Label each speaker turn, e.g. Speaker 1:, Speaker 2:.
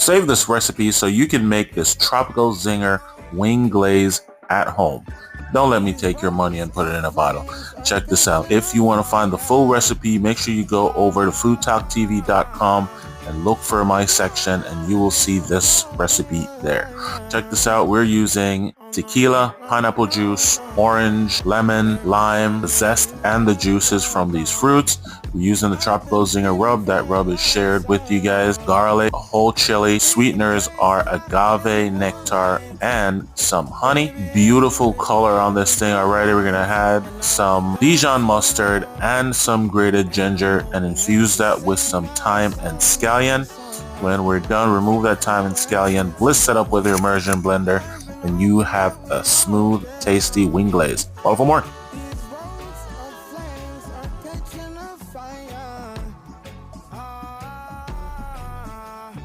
Speaker 1: Save this recipe so you can make this tropical zinger wing glaze at home. Don't let me take your money and put it in a bottle. Check this out. If you want to find the full recipe, make sure you go over to foodtoktv.com and look for my section and you will see this recipe there. Check this out. We're using tequila, pineapple juice, orange, lemon, lime, the zest and the juices from these fruits. We're using the tropical zinger rub. That rub is shared with you guys. Garlic, a whole chili. Sweeteners are agave nectar and some honey. Beautiful color on this thing already. We're gonna add some Dijon mustard and some grated ginger and infuse that with some thyme and scallion. When we're done, remove that thyme and scallion, blitz it up with your immersion blender, and you have a smooth, tasty wing glaze. Follow for more.